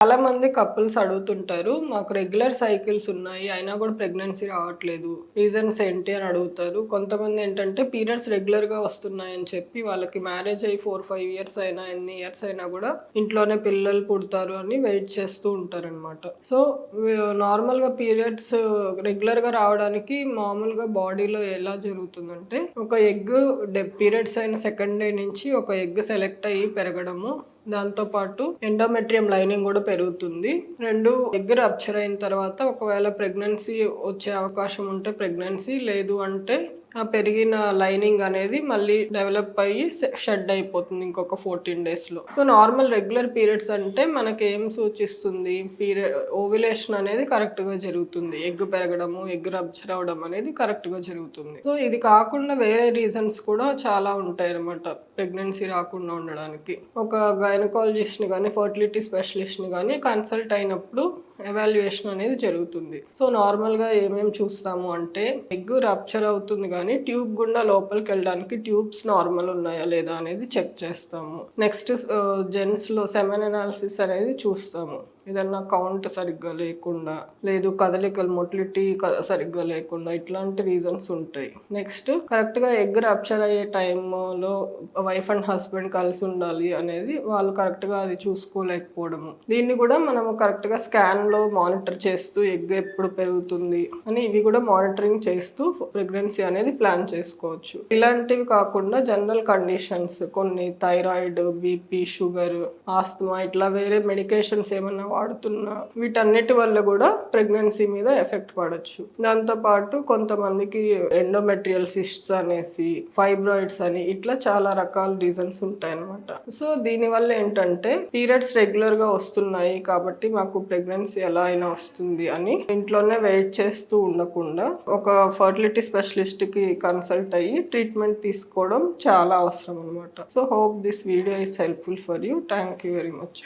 చాలా మంది కపుల్స్ అడుగుతుంటారు. మాకు రెగ్యులర్ సైకిల్స్ ఉన్నాయి. అయినా కూడా ప్రెగ్నెన్సీ రావట్లేదు. రీజన్స్ ఏంటి అని అడుగుతారు. కొంతమంది ఏంటంటే పీరియడ్స్ రెగ్యులర్‌గా వస్తున్నాయని చెప్పి వాళ్ళకి మ్యారేజ్ అయ్యి 4, 5 ఇయర్స్ అయినా ఎన్ని ఇయర్స్ అయినా కూడా ఇంట్లోనే పిల్లలు పుడతారు అని వెయిట్ చేస్తూ ఉంటారనమాట. సో, నార్మల్‌గా పీరియడ్స్ రెగ్యులర్‌గా రావడానికి మామూలుగా బాడీలో ఎలా జరుగుతుందంటే ఒక ఎగ్ పీరియడ్స్ అయిన సెకండ్ డే నుంచి ఒక ఎగ్ సెలెక్ట్ అయ్యి పెరగడము. దాంతో పాటు ఎండోమెట్రియం లైనింగ్ కూడా పెరుగుతుంది. 2 ఎగ్ రప్చర్ అయిన తర్వాత ఒకవేళ ప్రెగ్నెన్సీ వచ్చే అవకాశం ఉంటే ప్రెగ్నెన్సీ, లేదు అంటే ఆ పెరిగిన లైనింగ్ అనేది మళ్ళీ డెవలప్ అయ్యి షెడ్ అయిపోతుంది ఇంకొక 14 డేస్‌లో. సో, నార్మల్ రెగ్యులర్ పీరియడ్స్ అంటే మనకి ఏం సూచిస్తుంది? ఓవ్యులేషన్ అనేది కరెక్ట్‌గా జరుగుతుంది. ఎగ్ పెరగడము, ఎగ్ రప్చర్ అవ్వడం అనేది కరెక్ట్‌గా జరుగుతుంది. సో, ఇది కాకుండా వేరే రీజన్స్ కూడా చాలా ఉంటాయన్నమాట ప్రెగ్నెన్సీ రాకుండా ఉండడానికి. ఒక గైనకాలజిస్ట్‌ని గానీ, ఫర్టిలిటీ స్పెషలిస్ట్‌ని గానీ కన్సల్ట్ అయినప్పుడు ఎవాల్యుయేషన్ అనేది జరుగుతుంది. సో, నార్మల్‌గా ఏమేమి చూస్తాము అంటే ఎగ్ రప్చర్ అవుతుంది కానీ ట్యూబ్ గుండా లోపలికి వెళ్ళడానికి ట్యూబ్స్ నార్మల్ ఉన్నాయా లేదా అనేది చెక్ చేస్తాము. నెక్స్ట్ జెంట్స్‌లో సెమెన్ అనాలిసిస్ అనేది చూస్తాము. ఏదన్నా కౌంట్ సరిగ్గా లేకుండా, లేదు కదలికలు మొటిలిటీ సరిగ్గా లేకుండా ఇట్లాంటి రీజన్స్ ఉంటాయి. నెక్స్ట్ కరెక్ట్‌గా ఎగ్ రప్చర్ అయ్యే టైంలో వైఫ్ అండ్ హస్బెండ్ కలిసి ఉండాలి అనేది వాళ్ళు కరెక్ట్‌గా అది చూసుకోలేకపోవడము. దీన్ని కూడా మనము కరెక్ట్‌గా స్కాన్‌లో మానిటర్ చేస్తూ ఎగ్ ఎప్పుడు పెరుగుతుంది అని ఇవి కూడా మానిటరింగ్ చేస్తూ ప్రెగ్నెన్సీ అనేది ప్లాన్ చేసుకోవచ్చు. ఇలాంటివి కాకుండా జనరల్ కండిషన్స్ కొన్ని థైరాయిడ్, బీపీ, షుగర్, ఆస్తమా ఇట్లా వేరే మెడికేషన్స్ ఏమన్నా వాడుతున్నా వీటన్నిటి వల్ల కూడా ప్రెగ్నెన్సీ మీద ఎఫెక్ట్ పడొచ్చు. దాంతో పాటు కొంతమందికి ఎండోమెట్రియల్ సిస్ట్స్ అనేసి, ఫైబ్రాయిడ్స్ అని ఇట్లా చాలా రకాల రీజన్స్ ఉంటాయన్నమాట. సో, దీనివల్ల ఏంటంటే పీరియడ్స్ రెగ్యులర్ గా వస్తున్నాయి కాబట్టి మాకు ప్రెగ్నెన్సీ ఎలా అయినా వస్తుంది అని ఇంట్లోనే వెయిట్ చేస్తూ ఉండకుండా ఒక ఫర్టిలిటీ స్పెషలిస్ట్ కి కన్సల్ట్ అయ్యి ట్రీట్మెంట్ తీసుకోవడం చాలా అవసరం అనమాట. So, hope this video is helpful for you. Thank you very much.